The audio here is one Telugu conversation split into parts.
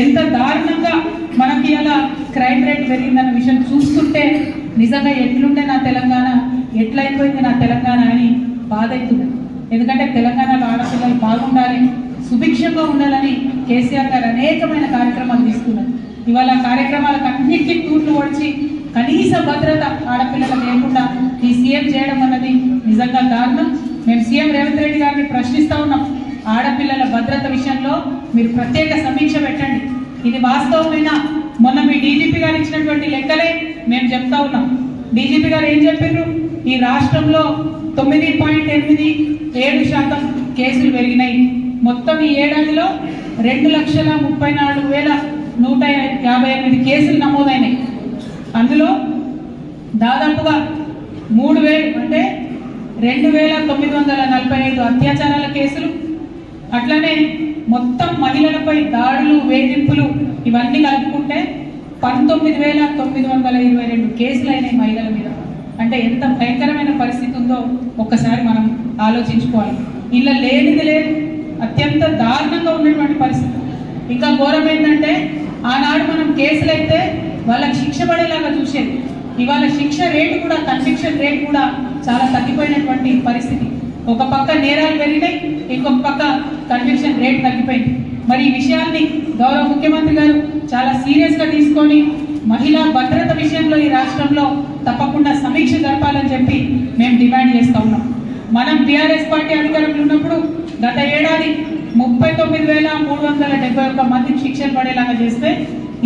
ఎంత దారుణంగా మనకి అలా క్రైమ్ రేట్ పెరిగిందన్న విషయం చూస్తుంటే నిజంగా ఎట్లుండే నా తెలంగాణ, ఎట్లయిపోయింది నా తెలంగాణ అని బాధ అవుతుంది. ఎందుకంటే తెలంగాణలో ఆడపిల్లలు బాగుండాలి, సుభిక్షంగా ఉండాలని కేసీఆర్ గారు అనేకమైన కార్యక్రమాలు తీసుకున్నారు. ఇవాళ కార్యక్రమాలకు అన్నిటికీ తూట్లు పొడిచి కనీస భద్రత ఆడపిల్లలకు లేకుండా ఈ సీఎం చేయడం అన్నది నిజంగా దారుణం. మేము సీఎం రేవంత్ రెడ్డి గారిని ప్రశ్నిస్తూ ఉన్నాం, ఆడపిల్లల భద్రత విషయంలో మీరు ప్రత్యేక సమీక్ష పెట్టండి. ఇది వాస్తవమైన మొన్న మీ డీజీపీ గారు ఇచ్చినటువంటి లెక్కలే మేము చెప్తా ఉన్నాం. డీజీపీ గారు ఏం చెప్పారు? ఈ రాష్ట్రంలో 9.87% కేసులు పెరిగినాయి. మొత్తం ఈ ఏడాదిలో 2,34,158 కేసులు నమోదైనాయి. అందులో దాదాపుగా 3,000 అంటే 2,945 అత్యాచారాల కేసులు, అట్లనే మొత్తం మహిళలపై దాడులు, వేధింపులు ఇవన్నీ కలుపుకుంటే 19,922 కేసులు అయినాయి మహిళల మీద. అంటే ఎంత భయంకరమైన పరిస్థితి ఉందో ఒక్కసారి మనం ఆలోచించుకోవాలి. ఇలా లేనిది లేదు, అత్యంత దారుణంగా ఉన్నటువంటి పరిస్థితి. ఇంకా ఘోరం ఏంటంటే ఆనాడు మనం కేసులు అయితే వాళ్ళకి శిక్ష పడేలాగా చూసేది. ఇవాళ శిక్ష రేటు కూడా, కన్విక్షన్ రేట్ కూడా చాలా తగ్గిపోయినటువంటి పరిస్థితి. ఒక పక్క నేరాలు పెరిగినాయి, ఇంకొక పక్క కన్విక్షన్ రేట్ తగ్గిపోయింది. మరి ఈ విషయాన్ని గౌరవ ముఖ్యమంత్రి గారు చాలా సీరియస్గా తీసుకొని మహిళా భద్రత విషయంలో ఈ రాష్ట్రంలో తప్పకుండా సమీక్ష జరపాలని చెప్పి మేము డిమాండ్ చేస్తూ ఉన్నాం. మనం టీఆర్ఎస్ పార్టీ అధికారంలో ఉన్నప్పుడు గత ఏడాది 39,371 మందికి శిక్షలు పడేలాగా చేస్తే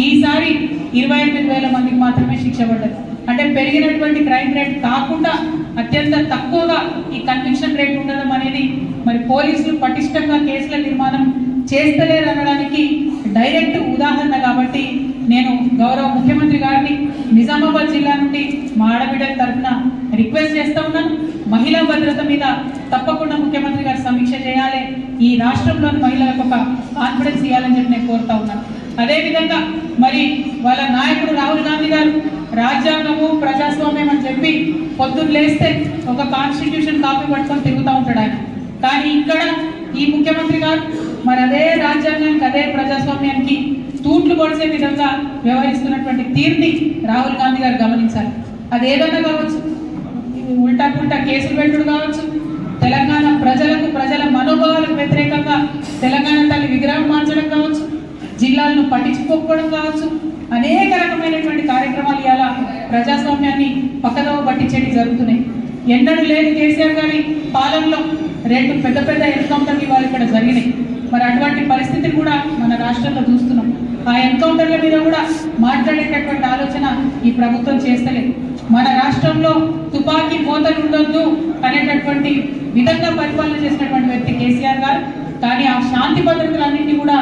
ఈసారి 28,000 మందికి మాత్రమే శిక్ష పడ్డది. అంటే పెరిగినటువంటి క్రైమ్ రేట్ కాకుండా అత్యంత తక్కువగా ఈ కన్విక్షన్ రేట్ ఉండడం అనేది మరి పోలీసులు పటిష్టంగా కేసుల నిర్మాణం చేస్తలేరు అనడానికి డైరెక్ట్ ఉదాహరణ. కాబట్టి నేను గౌరవ ముఖ్యమంత్రి గారిని నిజామాబాద్ జిల్లా నుండి మా ఆడబిడ్డల తరఫున రిక్వెస్ట్ చేస్తూ ఉన్నాను, మహిళా భద్రత మీద తప్పకుండా ముఖ్యమంత్రి గారు సమీక్ష చేయాలి, ఈ రాష్ట్రంలోని మహిళలకు ఒక కాన్ఫిడెన్స్ ఇవ్వాలని చెప్పి నేను కోరుతా ఉన్నాను. అదేవిధంగా మరి వాళ్ళ నాయకుడు రాహుల్ గాంధీ గారు రాజ్యాంగము, ప్రజాస్వామ్యం అని చెప్పి పొద్దున్న లేస్తే ఒక కాన్స్టిట్యూషన్ కాపీ పట్టుకొని తిరుగుతూ ఉంటాడు ఆయన. కానీ ఇక్కడ ఈ ముఖ్యమంత్రి గారు మరి అదే రాజ్యాంగానికి, అదే ప్రజాస్వామ్యానికి తూట్లు పొడిచే విధంగా వ్యవహరిస్తున్నటువంటి తీరుని రాహుల్ గాంధీ గారు గమనించాలి. అది ఏదన్నా కావచ్చు, ఉల్టా పుల్టా కేసులు పెట్టుడు కావచ్చు, తెలంగాణ ప్రజలకు, ప్రజల మనోభావాలకు వ్యతిరేకంగా తెలంగాణ తల్లి విగ్రహం మార్చడం కావచ్చు, జిల్లాలను పట్టించుకోకపోవడం కావచ్చు, అనేక రకమైనటువంటి కార్యక్రమాలు ఇవాళ ప్రజాస్వామ్యాన్ని పక్కదోవ పట్టించేవి జరుగుతున్నాయి. ఎన్నడూ లేదు కేసీఆర్ గారి పాలనలో 2 పెద్ద పెద్ద ఎన్కౌంటర్లు ఇవాళ ఇక్కడ జరిగినాయి. మరి అటువంటి పరిస్థితిని కూడా మన రాష్ట్రంలో చూస్తున్నాం. ఆ ఎన్కౌంటర్ల మీద కూడా మాట్లాడేటటువంటి ఆలోచన ఈ ప్రభుత్వం చేస్తలేదు. మన రాష్ట్రంలో తుపాకీ మోతలు ఉండొద్దు అనేటటువంటి విధంగా పరిపాలన చేసినటువంటి వ్యక్తి కేసీఆర్ గారు. కానీ ఆ శాంతి భద్రతలన్నింటినీ కూడా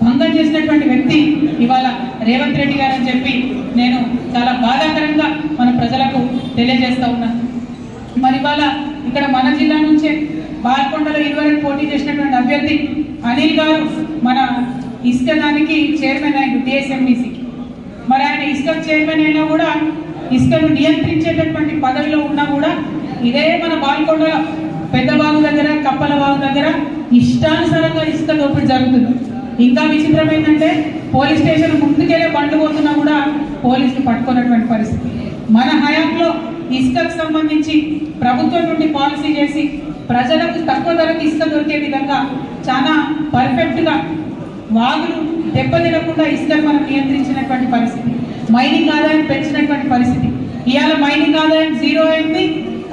భంగం చేసినటువంటి వ్యక్తి ఇవాళ రేవంత్ రెడ్డి గారు అని చెప్పి నేను చాలా బాధాకరంగా మన ప్రజలకు తెలియజేస్తూ ఉన్నాను. మరి ఇవాళ ఇక్కడ మన జిల్లా నుంచే బాల్కొండలో ఇదివరకు పోటీ చేసినటువంటి అభ్యర్థి అనిల్ గారు మన ఇసుక దానికి చైర్మన్ అయ్యారు టీఎస్ఎండిసికి. మరి ఆయన ఇసుక చైర్మన్ అయినా కూడా, ఇసుకను నియంత్రించేటటువంటి పదవిలో ఉన్నా కూడా ఇదే మన బాల్కొండలో పెద్దబాగు దగ్గర, కప్పల బాగు దగ్గర ఇష్టానుసారంగా ఇసుక దోపిడీ జరుగుతుంది. ఇంకా విచిత్రం ఏంటంటే పోలీస్ స్టేషన్ ముందుకెళ్ళే బండ్లు పోతున్నా కూడా పోలీసులు పట్టుకున్నటువంటి పరిస్థితి. మన హయాంలో ఇసుకకు సంబంధించి ప్రభుత్వం నుండి పాలసీ చేసి ప్రజలకు తక్కువ ధరకు ఇసుక దొరికే విధంగా చాలా పర్ఫెక్ట్గా వాగులు దెబ్బతినకుండా ఇసుకను మనం నియంత్రించినటువంటి పరిస్థితి, మైనింగ్ ఆదాయం పెంచినటువంటి పరిస్థితి. ఇవాళ మైనింగ్ ఆదాయం 0 అయింది,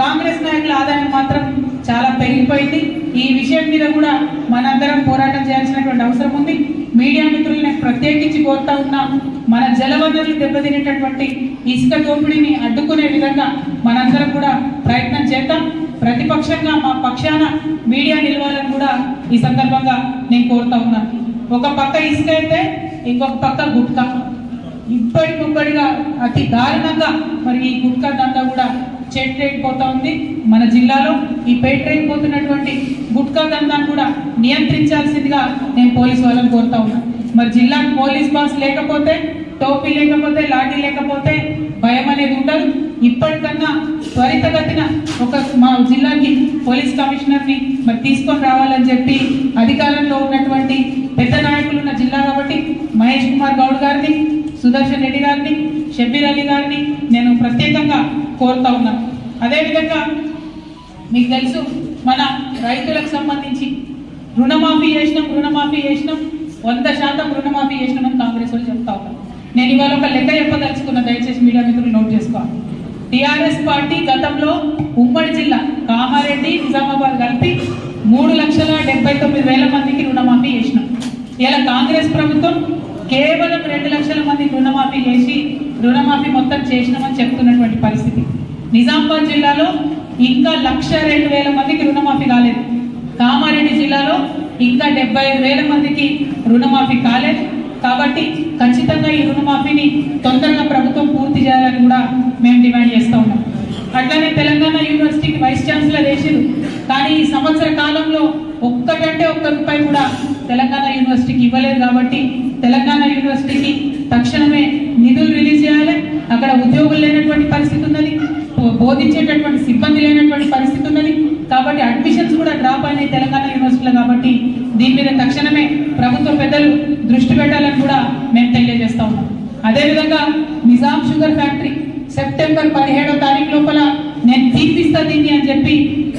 కాంగ్రెస్ నాయకుల ఆదాయం మాత్రం చాలా పెరిగిపోయింది. ఈ విషయం మీద కూడా మనందరం పోరాటం చేయాల్సినటువంటి అవసరం ఉంది. మీడియా మిత్రులు నేను ప్రత్యేకించి కోరుతా ఉన్నా, మన జలవనరులు దెబ్బతినేటటువంటి ఇసుక దోపిడీని అడ్డుకునే విధంగా మనందరం కూడా ప్రయత్నం చేద్దాం. ప్రతిపక్షంగా మా పక్షాన మీడియా నిలవాలని కూడా ఈ సందర్భంగా నేను కోరుతా ఉన్నాను. ఒక పక్క ఇసుక అయితే ఇంకొక పక్క గుట్కా, ఇప్పటికొప్పటిగా అతి దారుణంగా మరి ఈ గుట్కా దందా కూడా చెట్టేకపోతా ఉంది. మన జిల్లాలో ఈ పేటరేగిపోతున్నటువంటి గుట్కా దందాన్ని కూడా నియంత్రించాల్సిందిగా నేను పోలీసు వాళ్ళని కోరుతా ఉన్నాను. మరి జిల్లాకు పోలీస్ బాస్ లేకపోతే, టోపీ లేకపోతే, లాఠీ లేకపోతే భయం అనేది ఉండదు. ఇప్పటికన్నా త్వరితగతిన మా జిల్లాకి పోలీస్ కమిషనర్ని మరి తీసుకొని రావాలని చెప్పి అధికారంలో ఉన్నటువంటి పెద్ద నాయకులు ఉన్న జిల్లా కాబట్టి మహేష్ కుమార్ గౌడ్ గారిని, సుదర్శన్ రెడ్డి గారిని, షబ్బీర్ అలీ గారిని నేను ప్రత్యేకంగా కోరుతా ఉన్నాను. అదేవిధంగా మీకు తెలుసు మన రైతులకు సంబంధించి రుణమాఫీ చేసినాం 100% రుణమాఫీ చేసినామని కాంగ్రెస్ వాళ్ళు చెప్తా ఉన్నారు. నేను ఇవాళ ఒక లెక్క చెప్పదలుచుకున్న, దయచేసి మీడియా మిత్రులు నోట్ చేసుకోవాలి. టీఆర్ఎస్ పార్టీ గతంలో ఉమ్మడి జిల్లా కామారెడ్డి, నిజామాబాద్ కలిపి 3,79,000 మందికి రుణమాఫీ చేసినాం. ఇలా కాంగ్రెస్ ప్రభుత్వం కేవలం 2 లక్షల మందికి రుణమాఫీ చేసి రుణమాఫీ మొత్తం చేసినామని చెప్తున్నటువంటి పరిస్థితి. నిజామాబాద్ జిల్లాలో ఇంకా 1,02,000 మందికి రుణమాఫీ కాలేదు. కామారెడ్డి జిల్లాలో ఇంకా 75,000 మందికి రుణమాఫీ కాలేదు. కాబట్టి ఖచ్చితంగా ఈ రుణమాఫీని తొందరగా ప్రభుత్వం పూర్తి చేయాలని కూడా మేము డిమాండ్ చేస్తూ ఉన్నాం. అట్లానే తెలంగాణ యూనివర్సిటీకి వైస్ ఛాన్సలర్ వేసారు, కానీ ఈ సంవత్సర కాలంలో ఒక్క రూపాయి కూడా తెలంగాణ యూనివర్సిటీకి ఇవ్వలేదు. కాబట్టి తెలంగాణ యూనివర్సిటీకి తక్షణమే నిధులు రిలీజ్ చేయాలి. అక్కడ ఉద్యోగులు లేనటువంటి పరిస్థితి ఉన్నది, బోధించేటటువంటి సిబ్బంది లేనటువంటి పరిస్థితి ఉన్నది. కాబట్టి అడ్మిషన్స్ కూడా డ్రాప్ అయినాయి తెలంగాణ యూనివర్సిటీలో. కాబట్టి దీని మీద తక్షణమే ప్రభుత్వ పెద్దలు దృష్టి పెట్టాలని కూడా మేము తెలియజేస్తా ఉన్నాం. అదేవిధంగా నిజాం షుగర్ ఫ్యాక్టరీ సెప్టెంబర్ 17వ తారీఖు లోపల నేను తీర్పిస్తా దీన్ని అని చెప్పి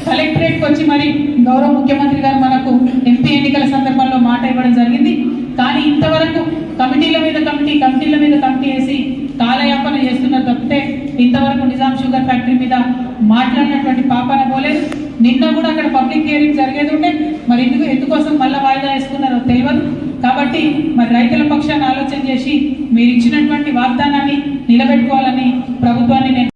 కలెక్టరేట్కి వచ్చి మరి గౌరవ ముఖ్యమంత్రి గారు మనకు ఎంపీ ఎన్నికల సందర్భంలో మాట ఇవ్వడం జరిగింది. కానీ ఇంతవరకు కమిటీల మీద కమిటీ వేసి కాలయాపన చేస్తున్నారు తప్పితే ఇంతవరకు నిజాం షుగర్ ఫ్యాక్టరీ మీద మాట్లాడినటువంటి పాపన పోలేదు. నిన్న కూడా అక్కడ పబ్లిక్ హియరింగ్ జరిగేది ఉంటే మరి ఎందుకోసం మళ్ళీ వాయిదా వేసుకున్నారో తెలియదు. కాబట్టి మరి రైతుల పక్షాన్ని ఆలోచన చేసి మీరు ఇచ్చినటువంటి వాగ్దానాన్ని నిలబెట్టుకోవాలని ప్రభుత్వాన్ని నేను